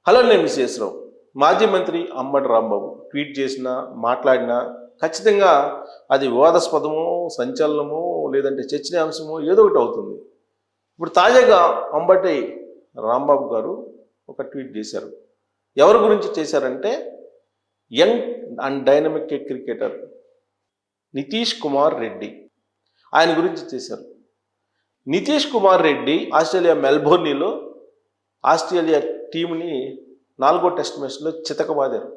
Hello నేను విశ్వేశ్వరరావు. మాజీ మంత్రి అంబటి రాంబాబు ట్వీట్ చేసినా మాట్లాడినా ఖచ్చితంగా అది వివాదాస్పదమో సంచలనమో లేదంటే చర్చనీయాంశమో ఏదో ఒకటి అవుతుంది. ఇప్పుడు తాజాగా అంబటి రాంబాబు గారు ఒక ట్వీట్ చేశారు. ఎవరి గురించి చేశారంటే young and dynamic cricketer Nitish Kumar Reddy ఆయన గురించి చేశారు. నితీష్ కుమార్ రెడ్డి ఆస్ట్రేలియా మెల్బోర్నీలో ఆస్ట్రేలియా టీంని 4వ టెస్ట్ మ్యాచ్లో చితకబాదారు.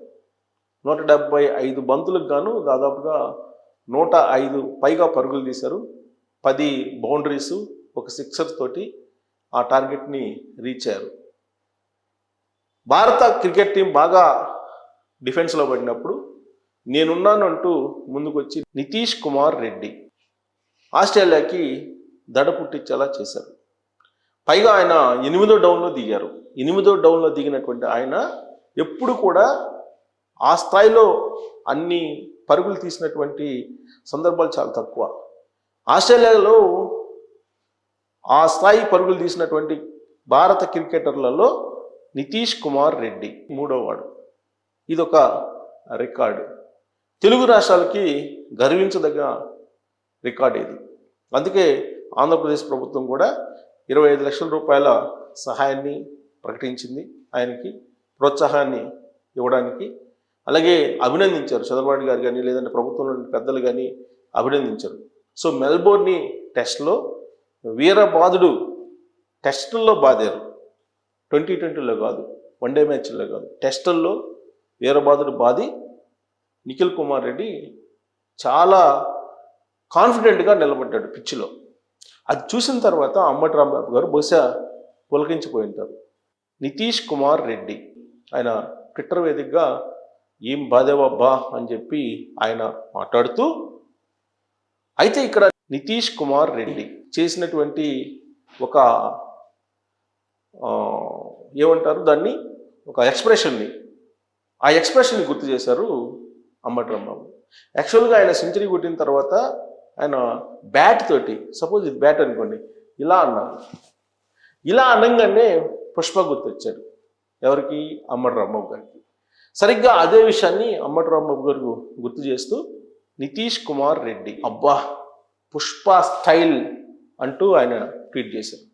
175 బంతులకు గాను దాదాపుగా 105 పైగా పరుగులు తీశారు. 10 బౌండరీసు, ఒక సిక్సర్ తోటి ఆ టార్గెట్ని రీచ్ అయ్యారు. భారత క్రికెట్ టీం బాగా డిఫెన్స్లో పడినప్పుడు నేనున్నాను అంటూ ముందుకొచ్చి నితీష్ కుమార్ రెడ్డి ఆస్ట్రేలియాకి దడ పుట్టించేలా చేశారు. పైగా ఆయన 8వ డౌన్లో దిగారు. 8వ డౌన్లో దిగినటువంటి ఆయన ఎప్పుడు కూడా ఆ స్థాయిలో అన్ని పరుగులు తీసినటువంటి సందర్భాలు చాలా తక్కువ. ఆస్ట్రేలియాలో ఆ స్థాయి పరుగులు తీసినటువంటి భారత క్రికెటర్లలో నితీష్ కుమార్ రెడ్డి 3వ వాడు. ఇదొక రికార్డు. తెలుగు రాష్ట్రాలకి గర్వించదగ్గ రికార్డు ఇది. అందుకే ఆంధ్రప్రదేశ్ ప్రభుత్వం కూడా 25 లక్షల రూపాయల సహాయాన్ని ప్రకటించింది. ఆయనకి ప్రోత్సాహాన్ని ఇవ్వడానికి. అలాగే అభినందించారు. చంద్రబాబు గారు కానీ లేదంటే ప్రభుత్వంలోని పెద్దలు కానీ అభినందించారు. సో మెల్బోర్నీ టెస్ట్లో వీరబాదుడు టెస్టుల్లో బాదారు. 2020లో కాదు, వన్డే మ్యాచ్ల్లో కాదు, టెస్టుల్లో వీరబాదుడు బాది నిఖిల్ కుమార్ రెడ్డి చాలా కాన్ఫిడెంట్గా నిలబడ్డాడు పిచ్చిలో. అది చూసిన తర్వాత అంబటి రాంబాబు గారు బహుశా పులకించిపోయి ఉంటారు. నితీష్ కుమార్ రెడ్డి ఆయన ట్విట్టర్ వేదికగా ఏం బాధేవబ్బా అని చెప్పి ఆయన మాట్లాడుతూ, అయితే ఇక్కడ నితీష్ కుమార్ రెడ్డి చేసినటువంటి ఒక ఏమంటారు దాన్ని, ఒక ఎక్స్ప్రెషన్ని, ఆ ఎక్స్ప్రెషన్ని గుర్తు చేశారు అంబటి రాంబాబు. యాక్చువల్గా ఆయన సెంచరీ కొట్టిన తర్వాత ఆయన బ్యాట్ తోటి, సపోజ్ ఇది బ్యాట్ అనుకోండి, ఇలా అన్నారు. ఇలా అనగానే పుష్ప గుర్తొచ్చాడు. ఎవరికి? అంబటి రాంబాబు గారికి. సరిగ్గా అదే విషయాన్ని అంబటి రాంబాబు గారు గుర్తు చేస్తూ నితీష్ కుమార్ రెడ్డి అబ్బా పుష్ప స్టైల్ అంటూ ఆయన ట్వీట్ చేశారు.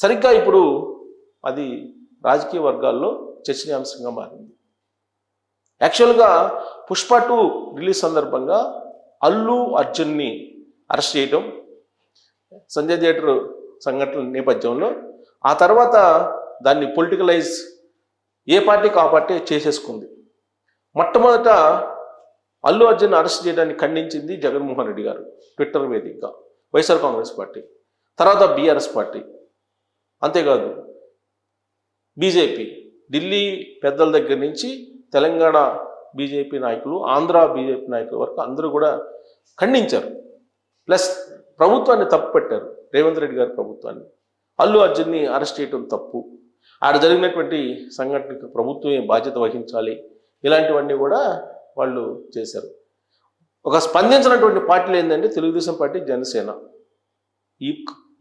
సరిగ్గా ఇప్పుడు అది రాజకీయ వర్గాల్లో చర్చనీయాంశంగా మారింది. యాక్చువల్గా పుష్ప 2 రిలీజ్ సందర్భంగా అల్లు అర్జున్ని అరెస్ట్ చేయడం, సంజయ్ థియేటర్ సంఘటనల నేపథ్యంలో ఆ తర్వాత దాన్ని పొలిటికలైజ్ ఏ పార్టీకి ఆ పార్టీ చేసేసుకుంది. మొట్టమొదట అల్లు అర్జున్ అరెస్ట్ చేయడాన్ని ఖండించింది జగన్మోహన్ రెడ్డి గారు ట్విట్టర్ వేదికగా, వైఎస్ఆర్ కాంగ్రెస్ పార్టీ, తర్వాత బీఆర్ఎస్ పార్టీ, అంతేకాదు బీజేపీ, ఢిల్లీ పెద్దల దగ్గర నుంచి తెలంగాణ బీజేపీ నాయకులు, ఆంధ్ర బీజేపీ నాయకుల వరకు అందరూ కూడా ఖండించారు. ప్లస్ ప్రభుత్వాన్ని తప్పు పెట్టారు, రేవంత్ రెడ్డి గారి ప్రభుత్వాన్ని. అల్లు అర్జున్ని అరెస్ట్ చేయడం తప్పు, ఆడ జరిగినటువంటి సంఘటనకు ప్రభుత్వమే బాధ్యత వహించాలి, ఇలాంటివన్నీ కూడా వాళ్ళు చేశారు. ఒక స్పందించినటువంటి పార్టీలు ఏంటంటే తెలుగుదేశం పార్టీ, జనసేన,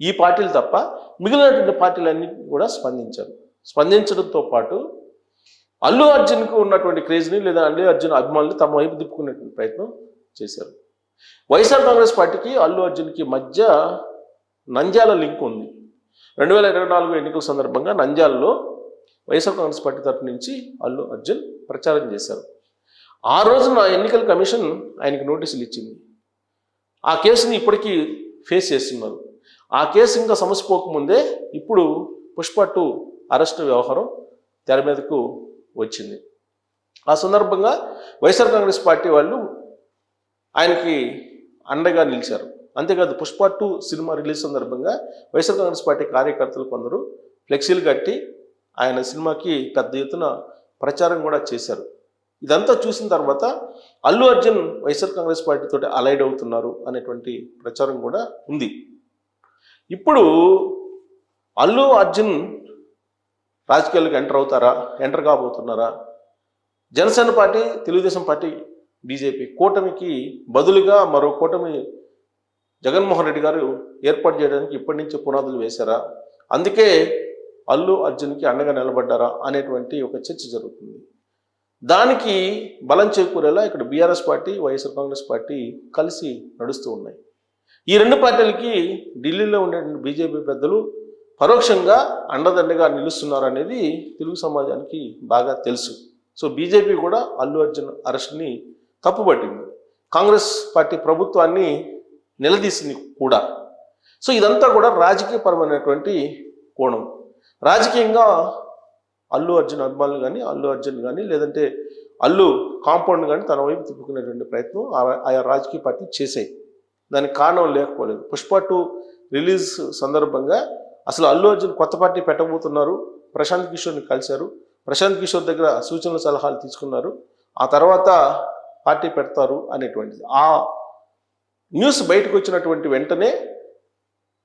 ఈ పార్టీలు తప్ప మిగిలినటువంటి పార్టీలన్నీ కూడా స్పందించారు. స్పందించడంతో పాటు అల్లు అర్జున్కు ఉన్నటువంటి క్రేజ్ని లేదా అల్లు అర్జున్ అభిమానులు తమ వైపు తిప్పుకునేటువంటి ప్రయత్నం చేశారు. వైఎస్ఆర్ కాంగ్రెస్ పార్టీకి అల్లు అర్జున్కి మధ్య నంద్యాల లింక్ ఉంది. 2024 ఎన్నికల సందర్భంగా నంద్యాలలో వైఎస్ఆర్ కాంగ్రెస్ పార్టీ తరఫు నుంచి అల్లు అర్జున్ ప్రచారం చేశారు. ఆ రోజున ఎన్నికల కమిషన్ ఆయనకి నోటీసులు ఇచ్చింది. ఆ కేసుని ఇప్పటికీ ఫేస్ చేస్తున్నారు. ఆ కేసు ఇంకా సమసిపోకముందే ఇప్పుడు పుష్ప 2 అరెస్టు వ్యవహారం తెర మీదకు వచ్చింది. ఆ సందర్భంగా వైఎస్ఆర్ కాంగ్రెస్ పార్టీ వాళ్ళు ఆయనకి అండగా నిలిచారు. అంతేకాదు పుష్ప 2 సినిమా రిలీజ్ సందర్భంగా వైఎస్ఆర్ కాంగ్రెస్ పార్టీ కార్యకర్తలు కొందరు ఫ్లెక్సీలు కట్టి ఆయన సినిమాకి పెద్ద ఎత్తున ప్రచారం కూడా చేశారు. ఇదంతా చూసిన తర్వాత అల్లు అర్జున్ వైఎస్ఆర్ కాంగ్రెస్ పార్టీతో అలైడ్ అవుతున్నారు అనేటువంటి ప్రచారం కూడా ఉంది. ఇప్పుడు అల్లు అర్జున్ రాజకీయాలకు ఎంటర్ కాబోతున్నారా? Janasena party, Telugu Desam party, BJP కూటమికి బదులుగా మరో కూటమి జగన్మోహన్ రెడ్డి గారు ఏర్పాటు చేయడానికి ఇప్పటి నుంచి పునాదులు వేశారా? అందుకే అల్లు అర్జున్కి అండగా నిలబడ్డారా అనేటువంటి ఒక చర్చ జరుగుతుంది. దానికి బలం చేకూరేలా ఇక్కడ BRS party, YSR Congress party కలిసి నడుస్తూ ఉన్నాయి. ఈ రెండు పార్టీలకి ఢిల్లీలో ఉండే బీజేపీ పెద్దలు పరోక్షంగా అండదండగా నిలుస్తున్నారు అనేది తెలుగు సమాజానికి బాగా తెలుసు. సో బీజేపీ కూడా అల్లు అర్జున్ అరెస్ట్ని తప్పుపట్టింది, కాంగ్రెస్ పార్టీ ప్రభుత్వాన్ని నిలదీసింది కూడా. సో ఇదంతా కూడా రాజకీయపరమైనటువంటి కోణం. రాజకీయంగా అల్లు అర్జున్ అభిమానులు కానీ, అల్లు అర్జున్ కానీ, లేదంటే అల్లు కాంపౌండ్ కానీ తన వైపు తిప్పుకునేటువంటి ప్రయత్నం ఆయా రాజకీయ పార్టీ చేసాయి. దానికి కారణం లేకపోలేదు. పుష్ప 2 రిలీజ్ సందర్భంగా అసలు అల్లు అర్జున్ కొత్త పార్టీ పెట్టబోతున్నారు, ప్రశాంత్ కిషోర్ని కలిశారు, ప్రశాంత్ కిషోర్ దగ్గర సూచనలు సలహాలు తీసుకున్నారు, ఆ తర్వాత పార్టీ పెడతారు అనేటువంటిది. ఆ న్యూస్ బయటకు వచ్చినటువంటి వెంటనే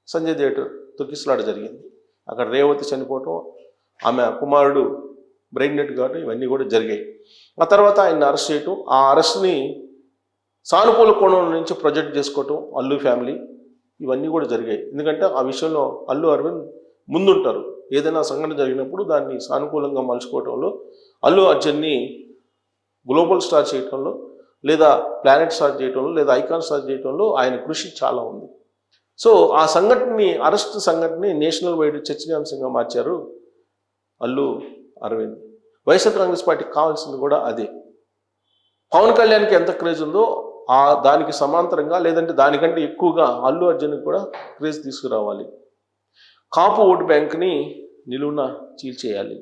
సంజయ్ థియేటర్ తొక్కిసలాట జరిగింది. అక్కడ రేవతి చనిపోవటం, ఆమె కుమారుడు బ్రెయిన్ డెడ్ కావటం, ఇవన్నీ కూడా జరిగాయి. ఆ తర్వాత ఆయన్ని అరెస్ట్ చేయటం, ఆ అరెస్ట్ని సానుకూల కోణం నుంచి ప్రొజెక్ట్ చేసుకోవటం అల్లు ఫ్యామిలీ, ఇవన్నీ కూడా జరిగాయి. ఎందుకంటే ఆ విషయంలో అల్లు అరవింద్ ముందుంటారు. ఏదైనా సంఘటన జరిగినప్పుడు దాన్ని సానుకూలంగా మలుచుకోవటంలో, అల్లు అర్జున్ని గ్లోబల్ స్టార్ చేయటంలో, లేదా ప్లానెట్ స్టార్ చేయటంలో, లేదా ఐకాన్ స్టార్ చేయటంలో ఆయన కృషి చాలా ఉంది. సో ఆ సంఘటనని, అరెస్ట్ సంఘటనని నేషనల్ వైడ్ చర్చనీయాంశంగా మార్చారు అల్లు అరవింద్. వైఎస్ఆర్ కాంగ్రెస్ పార్టీకి కావాల్సింది కూడా అదే. పవన్ కళ్యాణ్కి ఎంత క్రేజ్ ఉందో దానికి సమాంతరంగా, లేదంటే దానికంటే ఎక్కువగా అల్లు అర్జున్కి కూడా క్రేజ్ తీసుకురావాలి. కాపు ఓటు బ్యాంక్ని నిలువున చీల్చేయాలి.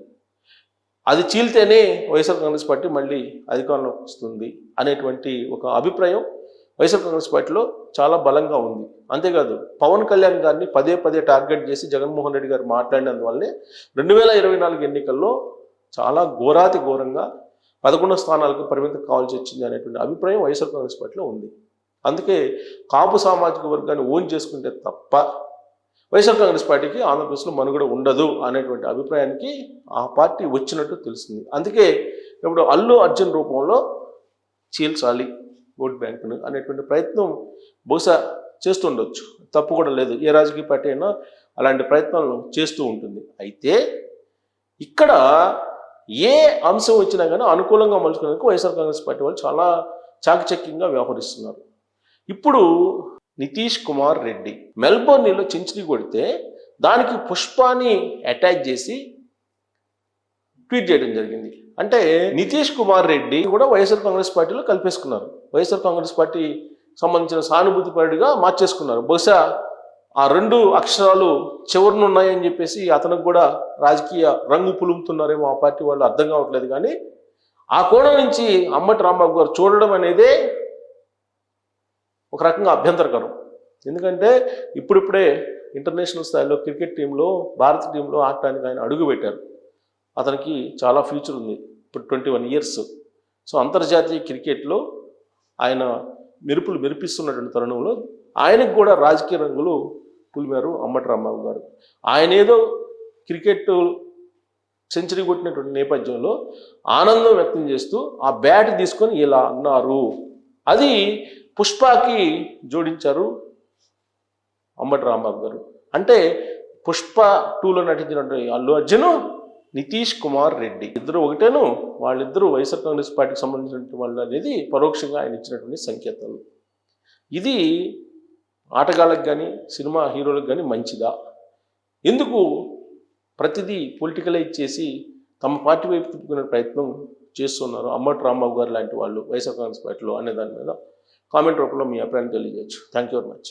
అది చీల్తేనే వైఎస్ఆర్ కాంగ్రెస్ పార్టీ మళ్ళీ అధికారంలోకి వస్తుంది అనేటువంటి ఒక అభిప్రాయం వైఎస్ఆర్ కాంగ్రెస్ పార్టీలో చాలా బలంగా ఉంది. అంతేకాదు పవన్ కళ్యాణ్ గారిని పదే పదే టార్గెట్ చేసి జగన్మోహన్ రెడ్డి గారు మాట్లాడినందువల్లే 2024 ఎన్నికల్లో చాలా ఘోరాతి ఘోరంగా 11 స్థానాలకు పరిమితం కావాల్సి వచ్చింది అనేటువంటి అభిప్రాయం వైఎస్ఆర్ కాంగ్రెస్ పార్టీలో ఉంది. అందుకే కాపు సామాజిక వర్గాన్ని ఓన్ చేసుకుంటే తప్ప వైఎస్ఆర్ కాంగ్రెస్ పార్టీకి ఆంధ్రప్రదేశ్లో మనుగడ ఉండదు అనేటువంటి అభిప్రాయానికి ఆ పార్టీ వచ్చినట్టు తెలుస్తుంది. అందుకే ఇప్పుడు అల్లు అర్జున్ రూపంలో చీల్చాలి ఓట్ బ్యాంకును అనేటువంటి ప్రయత్నం బహుశా చేస్తుండొచ్చు, తప్పు కూడా లేదు. ఏ రాజకీయ పార్టీ అయినా అలాంటి ప్రయత్నాలను చేస్తూ ఉంటుంది. అయితే ఇక్కడ ఏ అంశం వచ్చినా కానీ అనుకూలంగా మలుచుకోవడానికి వైఎస్ఆర్ కాంగ్రెస్ పార్టీ వాళ్ళు చాలా చాకచక్యంగా వ్యవహరిస్తున్నారు. ఇప్పుడు నితీష్ కుమార్ రెడ్డి మెల్బోర్న్లో సెంచరీ కొడితే దానికి పుష్పాని అటాచ్ చేసి ట్వీట్ చేయడం జరిగింది. అంటే నితీష్ కుమార్ రెడ్డి కూడా వైఎస్ఆర్ కాంగ్రెస్ పార్టీలో కలిపేసుకున్నారు, వైఎస్ఆర్ కాంగ్రెస్ పార్టీ సంబంధించిన సానుభూతి పరుడిగా మార్చేసుకున్నారు. బహుశా ఆ 2 అక్షరాలు చివరిన ఉన్నాయని చెప్పేసి అతనికి కూడా రాజకీయ రంగు పులుముతున్నారేమో ఆ పార్టీ వాళ్ళు, అర్థం కావట్లేదు. కానీ ఆ కోణం నుంచి అంబటి రాంబాబు గారు చూడడం అనేదే ఒక రకంగా అభ్యంతరకరం. ఎందుకంటే ఇప్పుడిప్పుడే ఇంటర్నేషనల్ స్థాయిలో క్రికెట్ టీంలో, భారత టీంలో ఆడటానికి ఆయన అడుగు పెట్టారు. అతనికి చాలా ఫ్యూచర్ ఉంది. ఇప్పుడు 21 ఇయర్స్. సో అంతర్జాతీయ క్రికెట్లో ఆయన మెరుపులు మెరిపిస్తున్నటువంటి తరుణంలో ఆయనకు కూడా రాజకీయ రంగులు పులిమారు అంబటి రాంబాబు గారు. ఆయన ఏదో క్రికెట్ సెంచరీ కొట్టినటువంటి నేపథ్యంలో ఆనందం వ్యక్తం చేస్తూ ఆ బ్యాట్ తీసుకొని ఇలా అన్నారు. అది పుష్పకి జోడించారు అంబటి రాంబాబు గారు. అంటే పుష్ప 2లో నటించినటువంటి అల్లు అర్జున్, నితీష్ కుమార్ రెడ్డి ఇద్దరు ఒకటేను, వాళ్ళిద్దరూ వైఎస్ఆర్ కాంగ్రెస్ పార్టీకి సంబంధించినటువంటి వాళ్ళు అనేది పరోక్షంగా ఆయన ఇచ్చినటువంటి సంకేతాలు. ఇది ఆటగాళ్ళకి కానీ, సినిమా హీరోలకు కానీ మంచిదా? ఎందుకు ప్రతిదీ పొలిటికలైజ్ చేసి తమ పార్టీ వైపు తిప్పుకునే ప్రయత్నం చేస్తున్నారు అంబటి రాంబాబు గారు లాంటి వాళ్ళు వైఎస్ఆర్ కాంగ్రెస్ పార్టీలో అనే దాని మీద కామెంట్ రూపంలో మీ అభిప్రాయం తెలియజేయచ్చు. Thank you very much.